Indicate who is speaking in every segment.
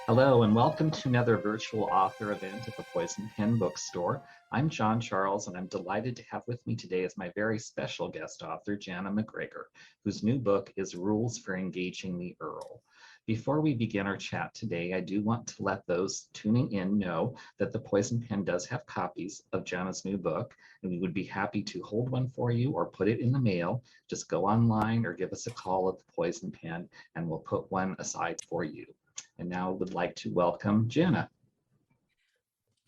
Speaker 1: Hello, and welcome to another virtual author event at the Poison Pen Bookstore. I'm John Charles, and I'm delighted to have with me today as my very special guest author, Janna MacGregor, whose new book is Rules for Engaging the Earl. Before we begin our chat today, I do want to let those tuning in know that the Poison Pen does have copies of Janna's new book, and we would be happy to hold one for you or put it in the mail. Just go online or give us a call at the Poison Pen, and we'll put one aside for you. And now I would like to welcome Janna.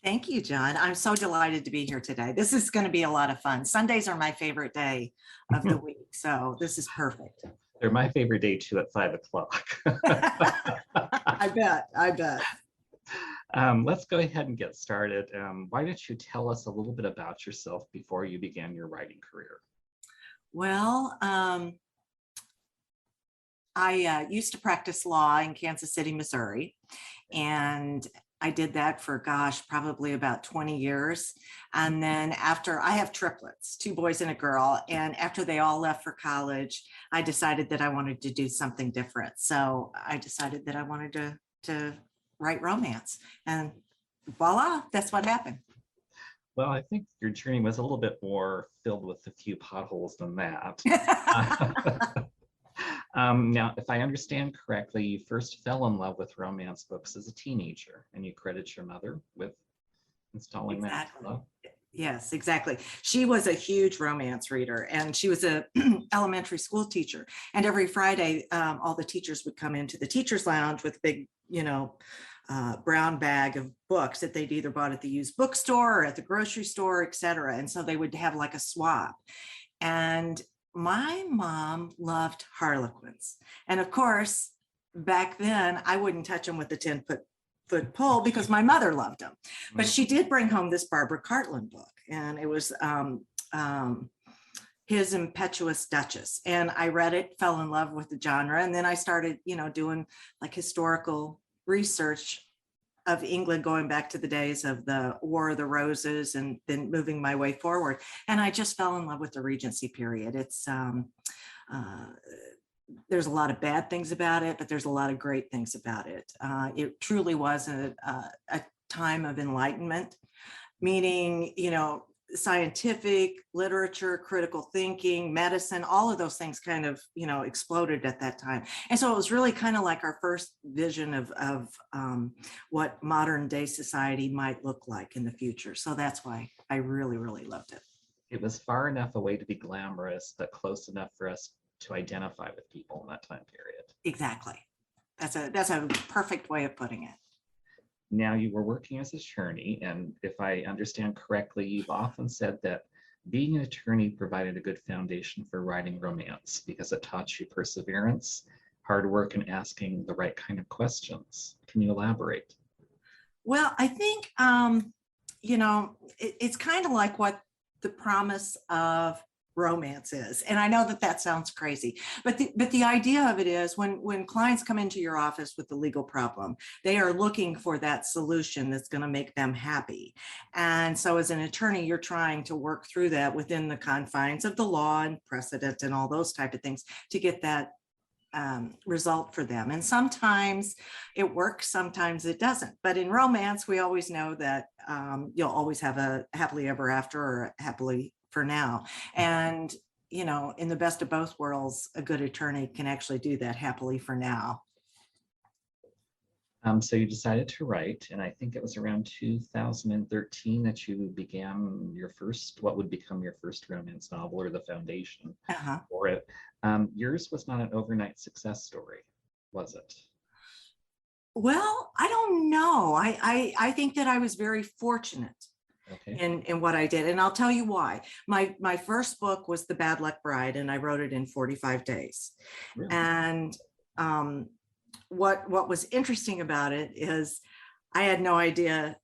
Speaker 2: Thank you, John. I'm so delighted to be here today. This is going to be a lot of fun. Sundays are my favorite day of the week, so this is perfect.
Speaker 1: They're my favorite day too at 5 o'clock.
Speaker 2: I bet.
Speaker 1: Let's go ahead and get started. Why don't you tell us a little bit about yourself before you began your writing career?
Speaker 2: Well, I used to practice law in Kansas City, Missouri, and I did that for, probably about 20 years. And then after, I have triplets, 2 boys and a girl, and after they all left for college, I decided that I wanted to do something different. So I decided that I wanted to write romance, and voila, that's what happened.
Speaker 1: Well, I think your journey was a little bit more filled with a few potholes than that. Now, if I understand correctly, you first fell in love with romance books as a teenager, and you credit your mother with installing that.
Speaker 2: Yes, exactly. She was a huge romance reader, and she was a elementary school teacher. And every Friday, all the teachers would come into the teacher's lounge with a big, brown bag of books that they'd either bought at the used bookstore or at the grocery store, et cetera. And so they would have like a swap. And my mom loved Harlequins. And of course, back then, I wouldn't touch them with a 10-foot pole because my mother loved them. But she did bring home this Barbara Cartland book, and it was His Impetuous Duchess. And I read it, fell in love with the genre. And then I started, doing like historical research of England, going back to the days of the War of the Roses, and then moving my way forward. And I just fell in love with the Regency period. It's there's a lot of bad things about it, but there's a lot of great things about it. It truly was a time of enlightenment, meaning, scientific literature, critical thinking, medicine, all of those things kind of, exploded at that time. And so it was really kind of like our first vision of what modern day society might look like in the future. So that's why I really, really loved it.
Speaker 1: It was far enough away to be glamorous, but close enough for us to identify with people in that time period.
Speaker 2: Exactly. That's a perfect way of putting it.
Speaker 1: Now, you were working as an attorney, and if I understand correctly, you've often said that being an attorney provided a good foundation for writing romance because it taught you perseverance, hard work, and asking the right kind of questions. Can you elaborate?
Speaker 2: Well, I think, it's kind of like what the promise of romance is. And I know that sounds crazy, but the idea of it is when clients come into your office with a legal problem, they are looking for that solution that's going to make them happy. And so as an attorney, you're trying to work through that within the confines of the law and precedent and all those type of things to get that result for them. And sometimes it works, sometimes it doesn't. But in romance, we always know that you'll always have a happily ever after or happily for now. And, in the best of both worlds, a good attorney can actually do that happily for now.
Speaker 1: So you decided to write, and I think it was around 2013 that you began what would become your first romance novel, or the foundation for it. Yours was not an overnight success story, was it?
Speaker 2: Well, I don't know. I think that I was very fortunate.
Speaker 1: Okay.
Speaker 2: In what I did. And I'll tell you why. My first book was The Bad Luck Bride, and I wrote it in 45 days. Really? And what was interesting about it is I had no idea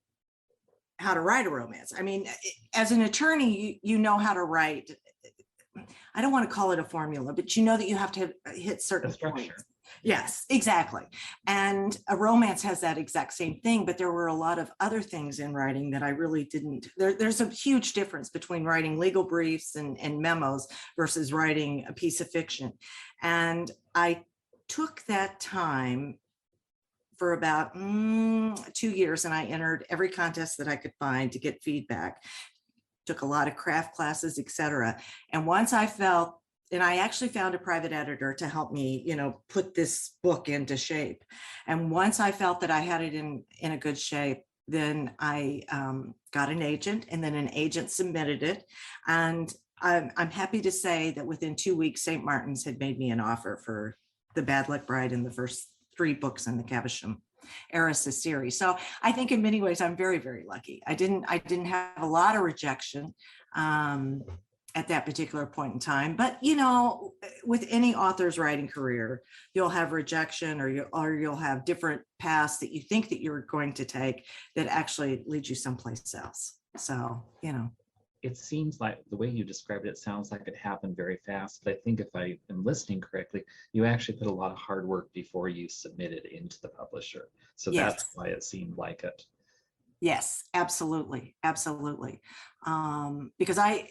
Speaker 2: how to write a romance. I mean, as an attorney, you know how to write. I don't want to call it a formula, but you know that you have to hit certain points. Yes, exactly. And a romance has that exact same thing, but there were a lot of other things in writing that I really didn't. There's a huge difference between writing legal briefs and memos versus writing a piece of fiction. And I took that time for about 2 years, and I entered every contest that I could find to get feedback. Took a lot of craft classes, etc. And once I felt, and I actually found a private editor to help me, put this book into shape. And once I felt that I had it in a good shape, then I got an agent, and then an agent submitted it. And I'm happy to say that within 2 weeks, St. Martin's had made me an offer for The Bad Luck Bride and the first 3 books in the Caversham Erisa series. So I think in many ways I'm very, very lucky. I didn't have a lot of rejection at that particular point in time, but with any author's writing career, you'll have rejection, or you'll have different paths that you think that you're going to take that actually lead you someplace else. So
Speaker 1: It seems like the way you described it sounds like it happened very fast, but I think if I am listening correctly, you actually put a lot of hard work before you submitted into the publisher. So
Speaker 2: yes,
Speaker 1: that's why it seemed like it.
Speaker 2: yes, absolutely, absolutely. Because I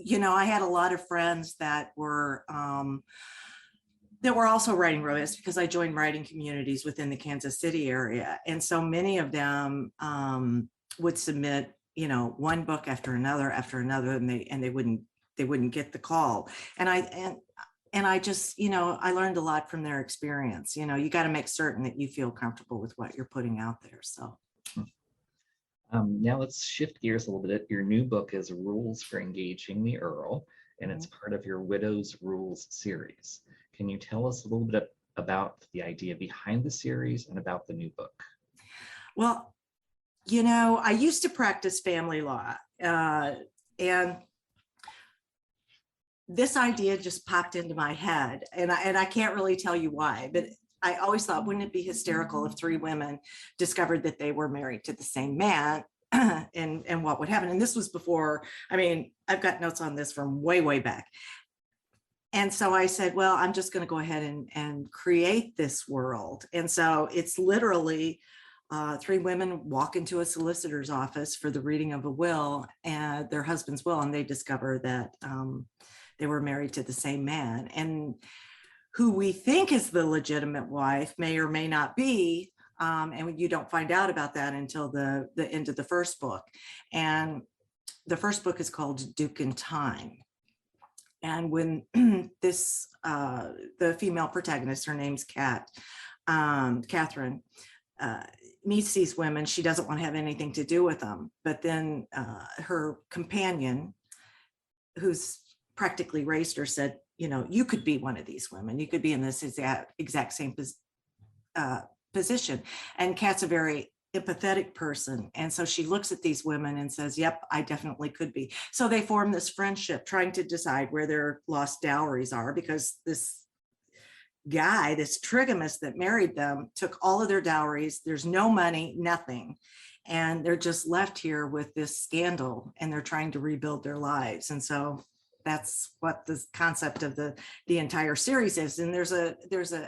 Speaker 2: had a lot of friends that were also writing romance, because I joined writing communities within the Kansas City area, and so many of them would submit one book after another, and they wouldn't get the call. And I just, I learned a lot from their experience. You got to make certain that you feel comfortable with what you're putting out there. So
Speaker 1: now let's shift gears a little bit. Your new book is Rules for Engaging the Earl, and it's part of your Widow's Rules series. Can you tell us a little bit about the idea behind the series and about the new book?
Speaker 2: Well, I used to practice family law, and this idea just popped into my head, and I can't really tell you why, but I always thought, wouldn't it be hysterical if 3 women discovered that they were married to the same man, and what would happen? And this was before, I've got notes on this from way, way back. And so I said, well, I'm just going to go ahead and create this world. And so it's literally 3 women walk into a solicitor's office for the reading of a will, and their husband's will, and they discover that they were married to the same man, and who we think is the legitimate wife may or may not be. And you don't find out about that until the end of the first book. And the first book is called Duke in Time. And when the female protagonist, her name's Catherine, meets these women, she doesn't want to have anything to do with them. But then her companion, who's practically raised her, said, you could be one of these women. You could be in this exact same position. And Kat's a very empathetic person. And so she looks at these women and says, yep, I definitely could be. So they form this friendship, trying to decide where their lost dowries are, because this guy, this trigamist that married them, took all of their dowries. There's no money, nothing. And they're just left here with this scandal, and they're trying to rebuild their lives. And so that's what the concept of the entire series is. And there's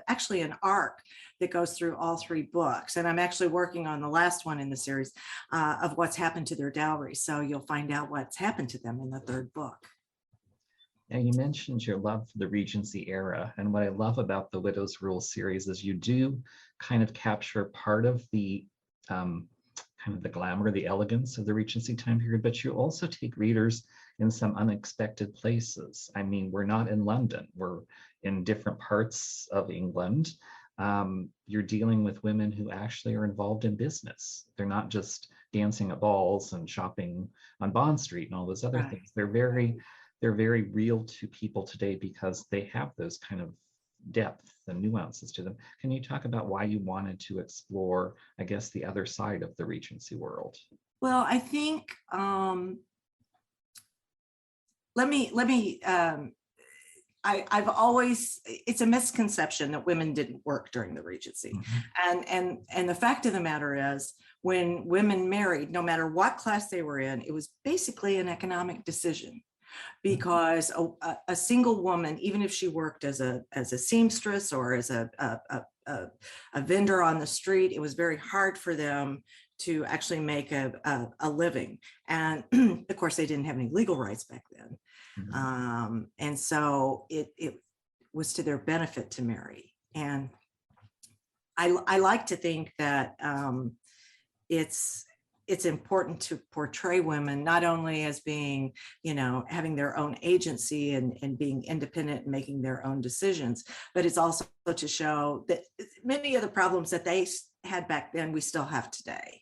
Speaker 2: actually an arc that goes through all 3 books. And I'm actually working on the last one in the series of what's happened to their dowry. So you'll find out what's happened to them in the 3rd book.
Speaker 1: Now, you mentioned your love for the Regency era. And what I love about the Widow's Rules series is you do kind of capture part of the kind of the glamour, the elegance of the Regency time period, but you also take readers in some unexpected places. We're not in London, we're in different parts of England. You're dealing with women who actually are involved in business. They're not just dancing at balls and shopping on Bond Street and all those other things. They're very real to people today because they have those kind of depth and nuances to them. Can you talk about why you wanted to explore, I guess, the other side of the Regency world?
Speaker 2: Well, I think I've always, it's a misconception that women didn't work during the Regency. Mm-hmm. And the fact of the matter is, when women married, no matter what class they were in, it was basically an economic decision. Because a single woman, even if she worked as a seamstress or as a vendor on the street, it was very hard for them to actually make a living. And of course, they didn't have any legal rights back then. Mm-hmm. And so it was to their benefit to marry. And I like to think that it's important to portray women not only as being, having their own agency and being independent and making their own decisions, but it's also to show that many of the problems that they had back then, we still have today.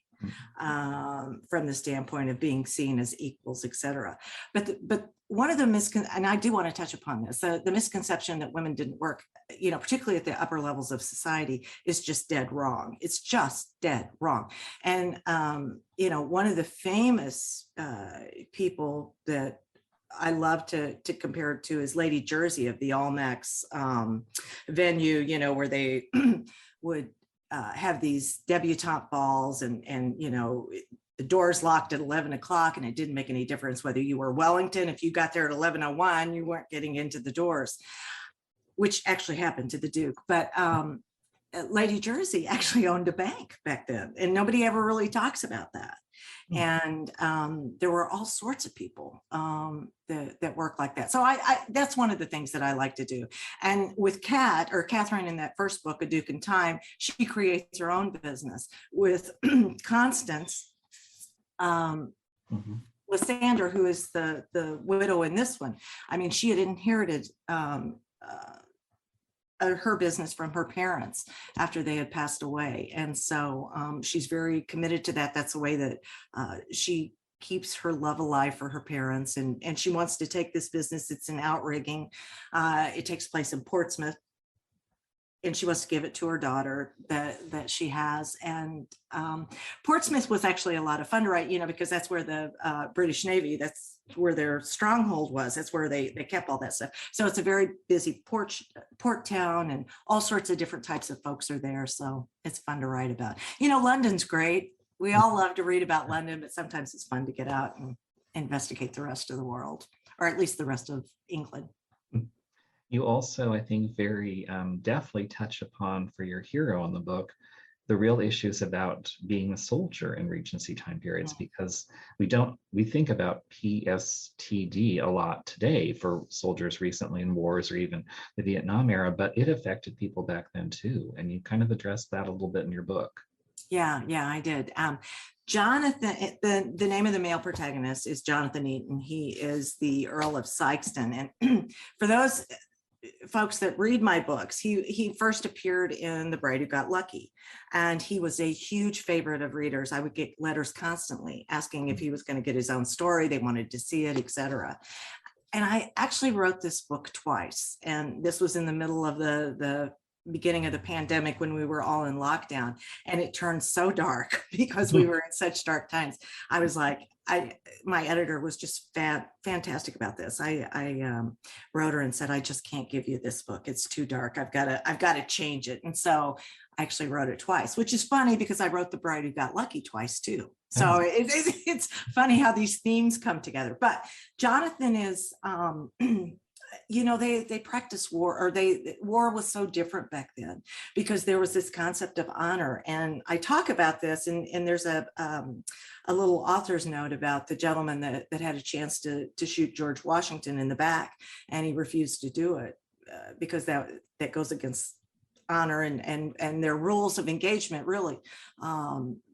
Speaker 2: From the standpoint of being seen as equals, et cetera. But one of the and I do want to touch upon this, the misconception that women didn't work, particularly at the upper levels of society, is just dead wrong. It's just dead wrong. And, one of the famous people that I love to compare it to is Lady Jersey of the Almack's venue, where they would have these debutante balls and the doors locked at 11 o'clock, and it didn't make any difference whether you were Wellington. If you got there at 11:01, you weren't getting into the doors, which actually happened to the Duke. But Lady Jersey actually owned a bank back then, and nobody ever really talks about that. And there were all sorts of people that work like that. So I that's one of the things that I like to do. And with Catherine in that first book, A Duke in Time, she creates her own business. With Constance, Lysander, who is the widow in this one, I mean, she had inherited her business from her parents after they had passed away. And so she's very committed to that. That's the way that she keeps her love alive for her parents. And she wants to take this business. It's an outrigging. It takes place in Portsmouth. And she wants to give it to her daughter that she has. And Portsmouth was actually a lot of fun to write, because that's where the British Navy, that's where their stronghold was. That's where they kept all that stuff. So it's a very busy port town, and all sorts of different types of folks are there. So it's fun to write about. London's great. We all love to read about London, but sometimes it's fun to get out and investigate the rest of the world, or at least the rest of England.
Speaker 1: You also, I think, very deftly touch upon, for your hero in the book, the real issues about being a soldier in Regency time periods, because we think about PSTD a lot today for soldiers recently in wars, or even the Vietnam era, but it affected people back then too. And you kind of addressed that a little bit in your book.
Speaker 2: Yeah, I did. Jonathan, the name of the male protagonist is Jonathan Eaton. He is the Earl of Sikeston. And for those folks that read my books, he first appeared in The Bride Who Got Lucky, and he was a huge favorite of readers. I would get letters constantly asking if he was going to get his own story. They wanted to see it, etc. And I actually wrote this book twice, and this was in the middle of the beginning of the pandemic, when we were all in lockdown, and it turned so dark because we were in such dark times. I was like, my editor was just fantastic about this. I wrote her and said, I just can't give you this book. It's too dark. I've got to change it. And so I actually wrote it twice, which is funny because I wrote The Bride Who Got Lucky twice too. So it's funny how these themes come together. But Jonathan is, they practiced war, or war was so different back then because there was this concept of honor. And I talk about this, and there's a little author's note about the gentleman that had a chance to shoot George Washington in the back, and he refused to do it because that goes against honor and their rules of engagement, really.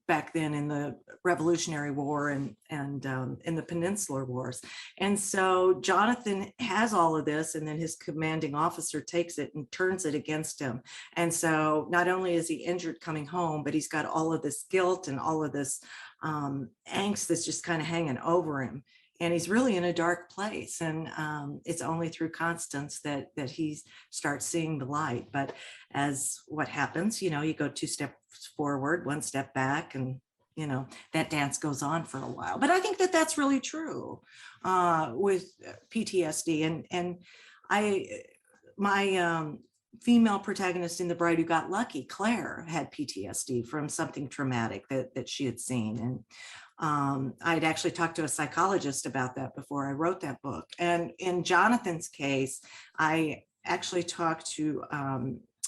Speaker 2: Back then in the Revolutionary War and in the Peninsular Wars. And so Jonathan has all of this, and then his commanding officer takes it and turns it against him. And so not only is he injured coming home, but he's got all of this guilt and all of this angst that's just kind of hanging over him. And he's really in a dark place. And it's only through Constance that he starts seeing the light. But as what happens, you go 2 steps forward, 1 step back, and, that dance goes on for a while. But I think that that's really true with PTSD. And my female protagonist in The Bride Who Got Lucky, Claire, had PTSD from something traumatic that she had seen. And I'd actually talked to a psychologist about that before I wrote that book. And in Jonathan's case, I actually talked to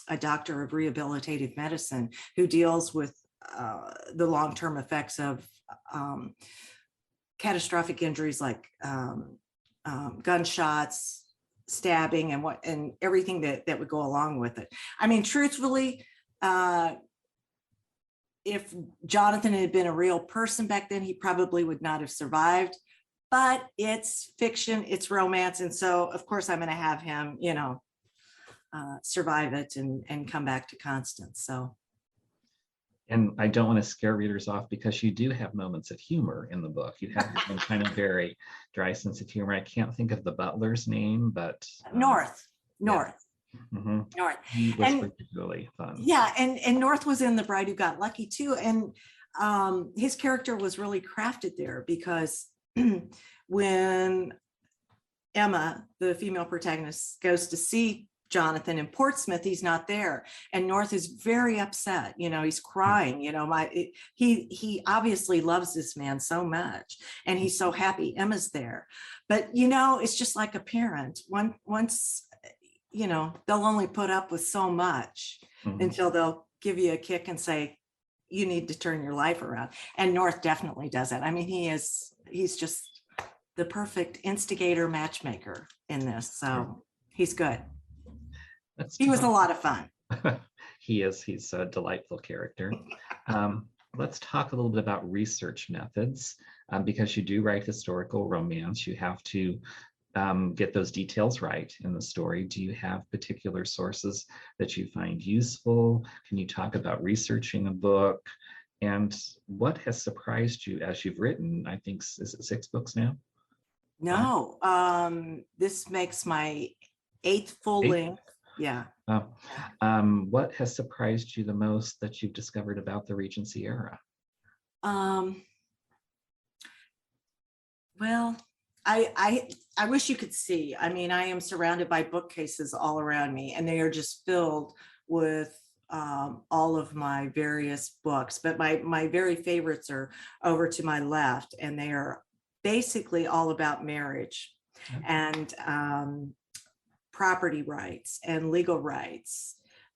Speaker 2: a doctor of rehabilitative medicine who deals with the long-term effects of catastrophic injuries like gunshots, stabbing, and everything that would go along with it. I mean, truthfully, if Jonathan had been a real person back then, he probably would not have survived. But it's fiction, it's romance. And so, of course, I'm going to have him, survive it and come back to Constance. So,
Speaker 1: And I don't want to scare readers off because you do have moments of humor in the book. You have your own kind of very dry sense of humor. I can't think of the butler's name, but
Speaker 2: North.
Speaker 1: Mhm.
Speaker 2: North.
Speaker 1: He was
Speaker 2: And
Speaker 1: particularly fun.
Speaker 2: yeah, and North was in The Bride Who Got Lucky too. And his character was really crafted there because when Emma, the female protagonist, goes to see Jonathan in Portsmouth, he's not there, and North is very upset. He's crying. He obviously loves this man so much, and he's so happy Emma's there. But it's just like a parent. Once they'll only put up with so much until they'll give you a kick and say, you need to turn your life around. And North definitely does it. I mean, he's just the perfect instigator matchmaker in this. So he's good. He was a lot of fun.
Speaker 1: He's a delightful character. Let's talk a little bit about research methods. Because you do write historical romance, you have to get those details right in the story. Do you have particular sources that you find useful? Can you talk about researching a book? And what has surprised you as you've written, I think, is it 6 books now?
Speaker 2: No, this makes my 8th full length. Yeah.
Speaker 1: What has surprised you the most that you've discovered about the Regency era?
Speaker 2: Well, I wish you could see. I mean, I am surrounded by bookcases all around me, and they are just filled with all of my various books. But my very favorites are over to my left, and they are basically all about marriage and property rights and legal rights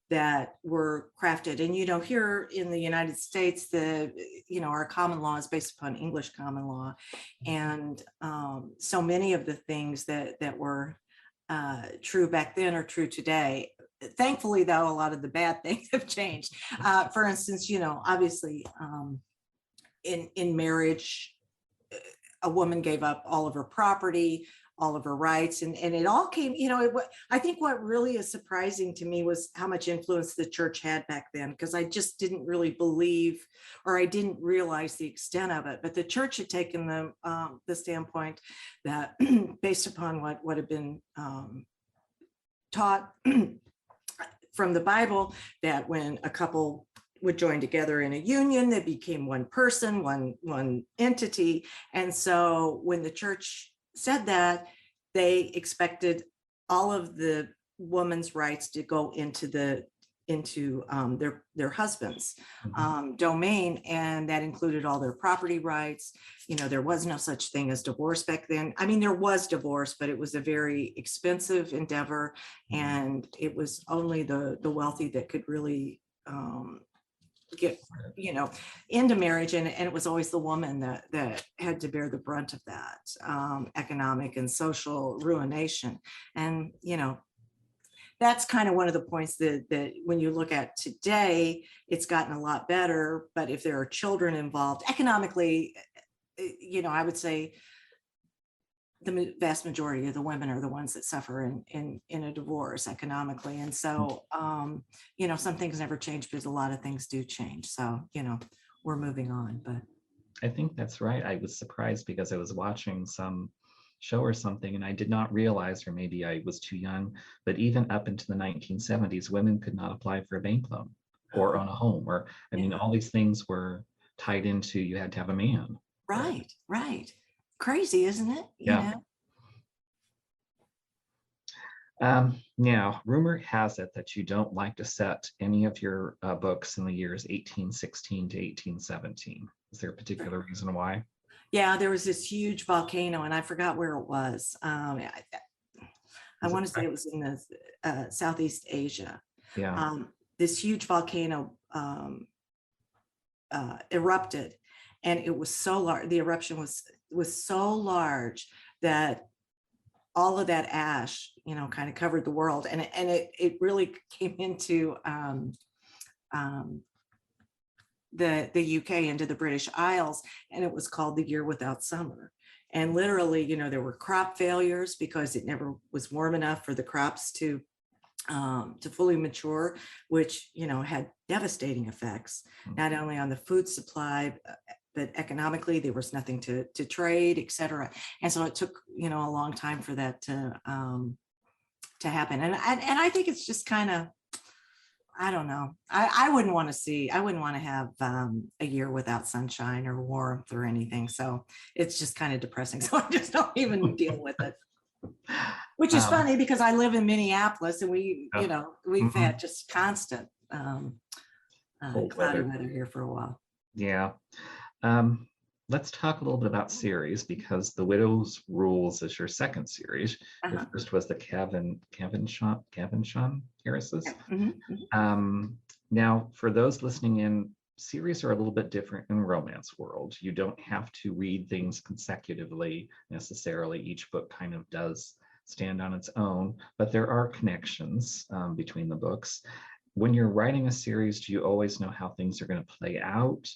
Speaker 2: that were crafted. And here in the United States, our common law is based upon English common law, and so many of the things that were true back then are true today. Thankfully, though, a lot of the bad things have changed. For instance, obviously, in marriage, a woman gave up all of her property, all of her rights, and it all came, I think what really is surprising to me was how much influence the church had back then, because I just didn't really believe, or I didn't realize the extent of it. But the church had taken the standpoint that based upon what had been taught from the Bible, that when a couple would join together in a union, they became one person, one entity. And so when the church said that, they expected all of the woman's rights to go into their husband's domain, and that included all their property rights. There was no such thing as divorce back then. I mean, there was divorce, but it was a very expensive endeavor, and it was only the wealthy that could really get into marriage, and it was always the woman that had to bear the brunt of that economic and social ruination. And that's kind of one of the points that when you look at today, it's gotten a lot better. But if there are children involved economically, I would say the vast majority of the women are the ones that suffer in a divorce economically. And so, some things never change, but a lot of things do change. So, we're moving on. But
Speaker 1: I think that's right. I was surprised because I was watching some show or something, and I did not realize, or maybe I was too young, but even up into the 1970s, women could not apply for a bank loan or own a home, or, I mean, all these things were tied into, you had to have a man.
Speaker 2: Right. Crazy, isn't it?
Speaker 1: Yeah. Now, rumor has it that you don't like to set any of your books in the years 1816 to 1817. Is there a particular reason why?
Speaker 2: Yeah, there was this huge volcano, and I forgot where it was. I want to say it was in the Southeast Asia.
Speaker 1: Yeah.
Speaker 2: This huge volcano erupted, and it was so large. The eruption was so large that all of that ash, kind of covered the world, and it really came into the UK into the British Isles, and it was called The Year Without Summer. And literally, there were crop failures because it never was warm enough for the crops to fully mature, which had devastating effects not only on the food supply, but economically there was nothing to trade, et cetera. And so it took a long time for that to happen. And I think it's just kind of, I don't know. I wouldn't want to have a year without sunshine or warmth or anything. So it's just kind of depressing. So I just don't even deal with it. Which is funny because I live in Minneapolis and we've had just constant cloudy weather here for a while.
Speaker 1: Yeah. Let's talk a little bit about series, because The Widow's Rules is your second series. Your first was the Cavendish heiresses. Now, for those listening in, series are a little bit different in romance world. You don't have to read things consecutively necessarily. Each book kind of does stand on its own, but there are connections between the books. When you're writing a series, do you always know how things are going to play out?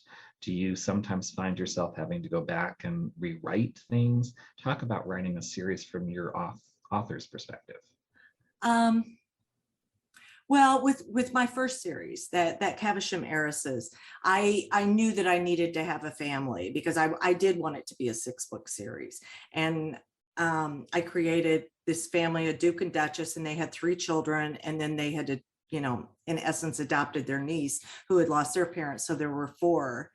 Speaker 1: Do you sometimes find yourself having to go back and rewrite things? Talk about writing a series from your author's perspective.
Speaker 2: Well, with my first series, that Caversham Heiresses, I knew that I needed to have a family because I did want it to be a 6-book series. And I created this family, a Duke and Duchess, and they had 3 children. And then they had to, in essence, adopted their niece who had lost their parents. So there were 4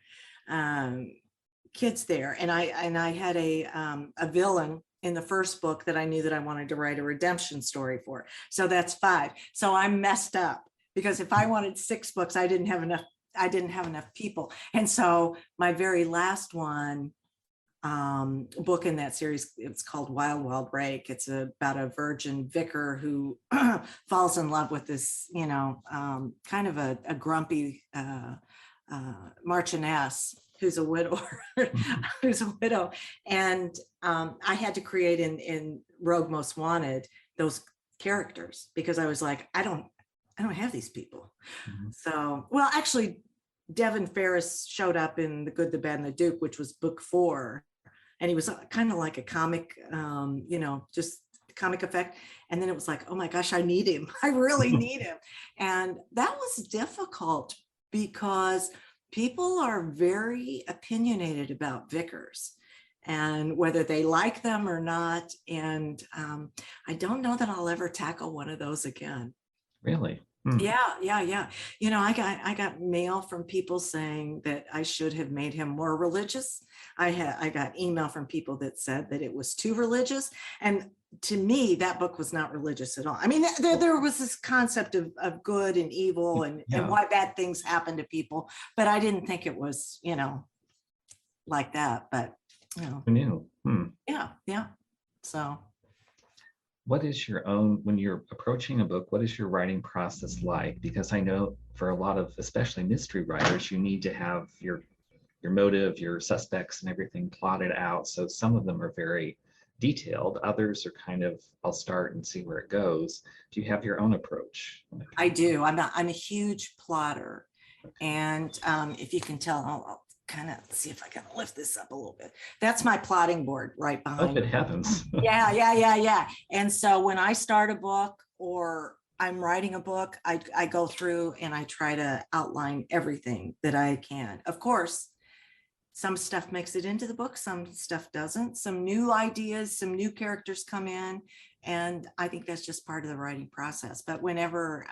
Speaker 2: kids there. And I had a villain in the first book that I knew that I wanted to write a redemption story for. So that's 5. So I'm messed up because if I wanted 6 books, I didn't have enough people. And so my very last book in that series, it's called Wild Wild Rake. It's about a virgin vicar who falls in love with this, kind of a grumpy Marchioness who's a widower, And I had to create in Rogue Most Wanted those characters because I was like, I don't have these people. So, well, actually, Devin Ferris showed up in The Good, the Bad, and the Duke, which was book 4. And he was kind of like a comic, just comic effect. And then it was like, oh my gosh, I need him. I really need him. And that was difficult because people are very opinionated about vicars and whether they like them or not. And I don't know that I'll ever tackle one of those again.
Speaker 1: Really?
Speaker 2: Yeah. I got mail from people saying that I should have made him more religious. I got email from people that said that it was too religious. And to me, that book was not religious at all. I mean, there was this concept of good and evil and why bad things happen to people, but I didn't think it was, like that. But yeah. So.
Speaker 1: What is your own, when you're approaching a book, what is your writing process like? Because I know for a lot of, especially mystery writers, you need to have your motive, your suspects and everything plotted out. So some of them are very detailed. Others are kind of, I'll start and see where it goes. Do you have your own approach?
Speaker 2: I do. I'm a huge plotter. And if you can tell, I'll kind of see if I can lift this up a little bit. That's my plotting board right behind.
Speaker 1: Oh, good heavens.
Speaker 2: Yeah. And so when I start a book or I'm writing a book, I go through and I try to outline everything that I can. Of course, some stuff makes it into the book, some stuff doesn't. Some new ideas, some new characters come in, and I think that's just part of the writing process. But whenever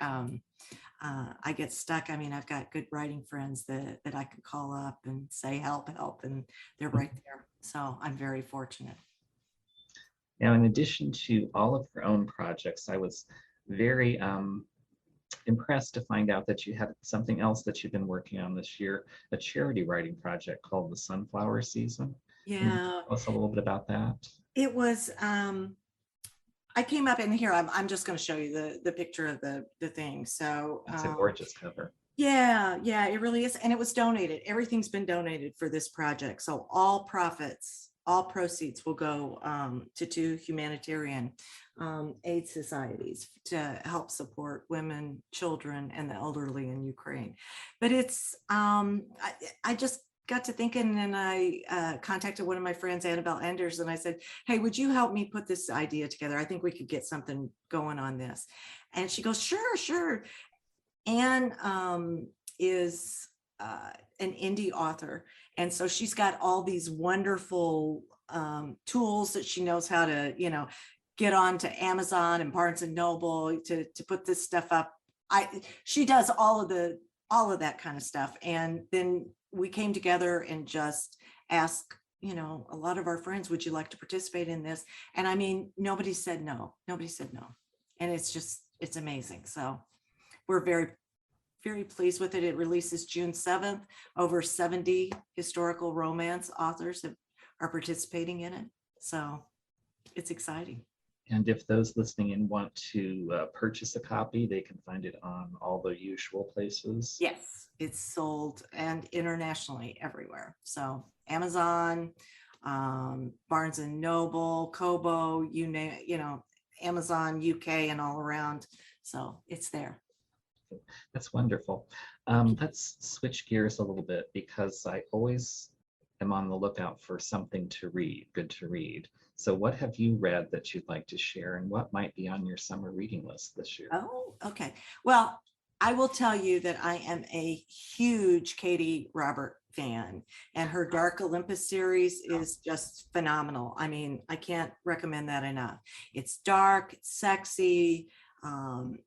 Speaker 2: I get stuck, I mean, I've got good writing friends that I can call up and say, help, and they're right there. So I'm very fortunate.
Speaker 1: Now, in addition to all of your own projects, I was very impressed to find out that you had something else that you've been working on this year, a charity writing project called the Sunflower Season.
Speaker 2: Yeah.
Speaker 1: Can you tell us a little bit about that?
Speaker 2: It was, I came up in here, I'm just going to show you the picture of the thing. So
Speaker 1: it's a gorgeous cover.
Speaker 2: Yeah, it really is. And it was donated. Everything's been donated for this project. So all profits all proceeds will go to two humanitarian aid societies to help support women, children, and the elderly in Ukraine. But it's, I just got to thinking, and I contacted one of my friends, Annabelle Enders, and I said, hey, would you help me put this idea together? I think we could get something going on this. And she goes, sure, sure. Anne is an indie author. And so she's got all these wonderful tools that she knows how to, get on to Amazon and Barnes and Noble to put this stuff up. She does all of that kind of stuff. And then we came together and just asked, a lot of our friends, would you like to participate in this? And I mean, nobody said no. Nobody said no. And it's amazing. So we're very, very pleased with it. It releases June 7th. Over 70 historical romance authors are participating in it. So it's exciting.
Speaker 1: And if those listening in want to purchase a copy, they can find it on all the usual places.
Speaker 2: Yes, it's sold and internationally everywhere. So Amazon, Barnes and Noble, Kobo, you name it, Amazon UK and all around. So it's there.
Speaker 1: That's wonderful. Let's switch gears a little bit, because I always am on the lookout for something to read, good to read. So what have you read that you'd like to share, and what might be on your summer reading list this year?
Speaker 2: Oh, okay. Well, I will tell you that I am a huge Katie Robert fan, and her Dark Olympus series is just phenomenal. I mean, I can't recommend that enough. It's dark, it's sexy.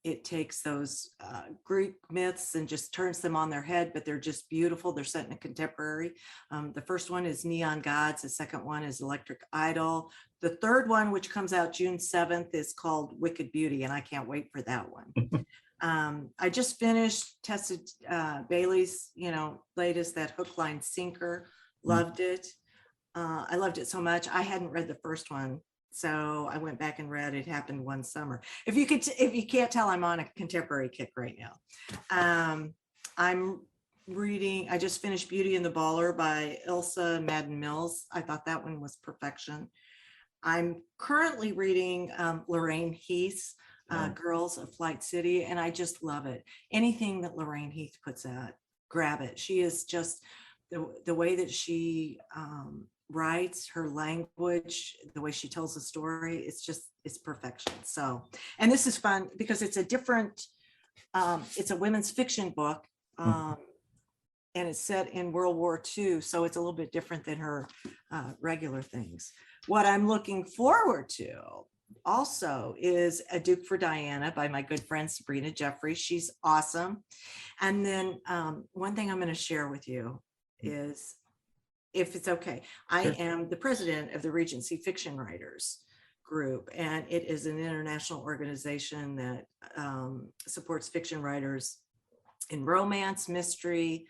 Speaker 2: It takes those Greek myths and just turns them on their head, but they're just beautiful. They're set in a contemporary. The first one is Neon Gods. The second one is Electric Idol. The third one, which comes out June 7th, is called Wicked Beauty, and I can't wait for that one. I just finished Tessa Bailey's, latest, that Hook, Line, Sinker. Loved it. I loved it so much. I hadn't read the first one, so I went back and read It Happened One Summer. If you can't tell, I'm on a contemporary kick right now. I'm reading, I just finished Beauty and the Baller by Ilsa Madden Mills. I thought that one was perfection. I'm currently reading Lorraine Heath's Girls of Flight City, and I just love it. Anything that Lorraine Heath puts out, grab it. She is just, the way that she writes, her language, the way she tells the story, it's perfection. So, and this is fun because it's a different, it's a women's fiction book, and it's set in World War II. So it's a little bit different than her regular things. What I'm looking forward to also is A Duke for Diana by my good friend Sabrina Jeffrey. She's awesome. And then one thing I'm going to share with you is, if it's okay, I am the president of the Regency Fiction Writers Group, and it is an international organization that supports fiction writers in romance, mystery,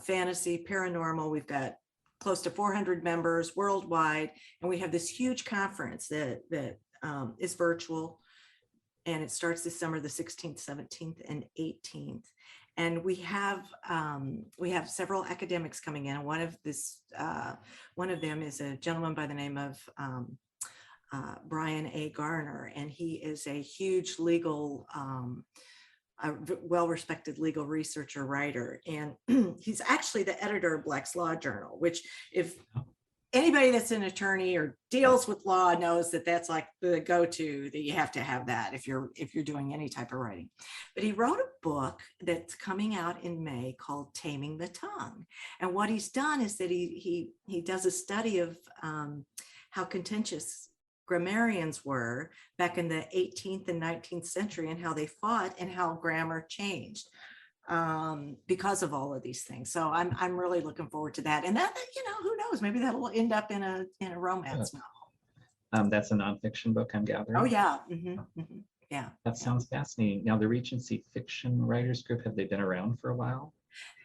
Speaker 2: fantasy, paranormal. We've got close to 400 members worldwide, and we have this huge conference that is virtual, and it starts this summer, the 16th, 17th, and 18th. And we have several academics coming in. One of them is a gentleman by the name of Brian A. Garner, and he is a huge legal, well-respected legal researcher, writer, and he's actually the editor of Black's Law Journal, which, if anybody that's an attorney or deals with law knows that that's like the go-to, that you have to have that if you're doing any type of writing. But he wrote a book that's coming out in May called Taming the Tongue. And what he's done is that he does a study of how contentious grammarians were back in the 18th and 19th century, and how they fought and how grammar changed because of all of these things. So I'm really looking forward to that. And that, who knows, maybe that'll end up in a romance novel.
Speaker 1: That's a nonfiction book, I'm gathering.
Speaker 2: Oh yeah. Yeah.
Speaker 1: That sounds fascinating. Now, the Regency Fiction Writers Group, have they been around for a while?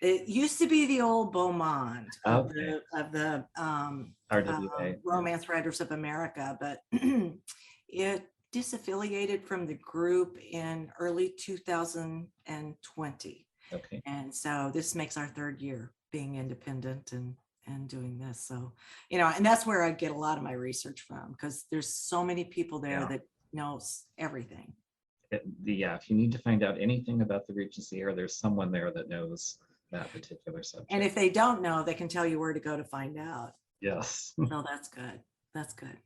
Speaker 2: It used to be the old Beaumont of the
Speaker 1: RWA,
Speaker 2: Romance Writers of America, but it disaffiliated from the group in early 2020.
Speaker 1: Okay.
Speaker 2: And so this makes our third year being independent, and and doing this. So, and that's where I get a lot of my research from, because there's so many people there
Speaker 1: Yeah.
Speaker 2: that knows everything.
Speaker 1: If you need to find out anything about the Regency, or there's someone there that knows that particular subject.
Speaker 2: And if they don't know, they can tell you where to go to find out.
Speaker 1: Yes.
Speaker 2: So that's good. That's good.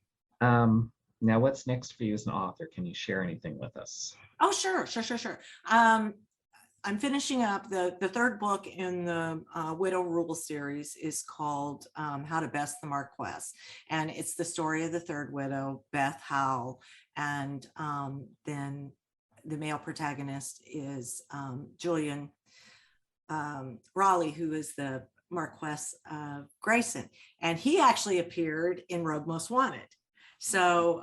Speaker 1: Now, what's next for you as an author? Can you share anything with us?
Speaker 2: Oh, sure. I'm finishing up the third book in the Widow Rule series is called How to Best the Marquess. And it's the story of the third widow, Beth Howell. And then the male protagonist is Julian Raleigh, who is the Marquess of Grayson. And he actually appeared in Rogue Most Wanted. So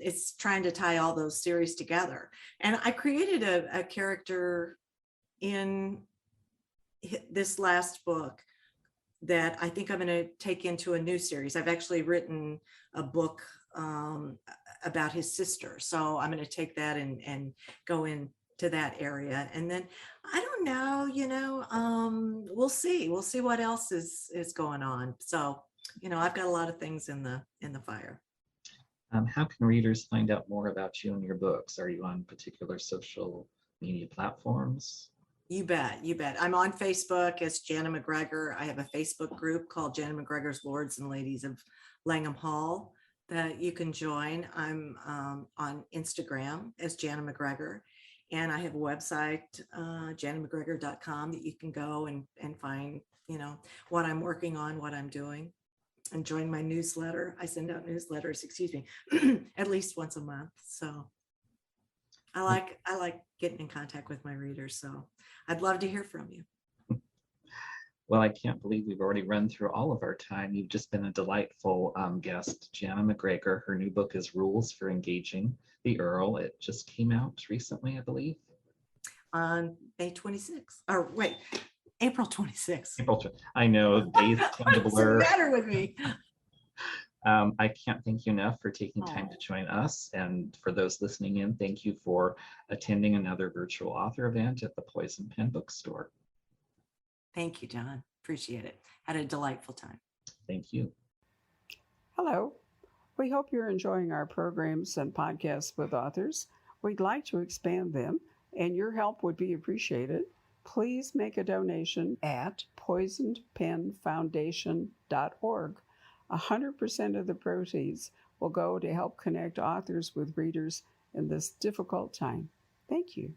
Speaker 2: it's trying to tie all those series together. And I created a character in this last book that I think I'm going to take into a new series. I've actually written a book about his sister. So I'm going to take that and go into that area. And then I don't know, we'll see. We'll see what else is going on. So, I've got a lot of things in the fire.
Speaker 1: How can readers find out more about you and your books? Are you on particular social media platforms?
Speaker 2: You bet. I'm on Facebook as Janna MacGregor. I have a Facebook group called Janna MacGregor's Lords and Ladies of Langham Hall that you can join. I'm on Instagram as Janna MacGregor. And I have a website, jannamacgregor.com, that you can go and find, what I'm working on, what I'm doing, and join my newsletter. I send out newsletters, at least once a month. So I like getting in contact with my readers. So I'd love to hear from you.
Speaker 1: Well, I can't believe we've already run through all of our time. You've just been a delightful guest. Janna MacGregor, her new book is Rules for Engaging the Earl. It just came out recently, I believe.
Speaker 2: On May 26th, or wait, April 26th.
Speaker 1: I know, days tend to blur.
Speaker 2: What's the matter with me?
Speaker 1: I can't thank you enough for taking time to join us. And for those listening in, thank you for attending another virtual author event at the Poison Pen Bookstore.
Speaker 2: Thank you, John. Appreciate it. Had a delightful time.
Speaker 1: Thank you.
Speaker 3: Hello. We hope you're enjoying our programs and podcasts with authors. We'd like to expand them, and your help would be appreciated. Please make a donation at poisonedpenfoundation.org. 100% of the proceeds will go to help connect authors with readers in this difficult time. Thank you.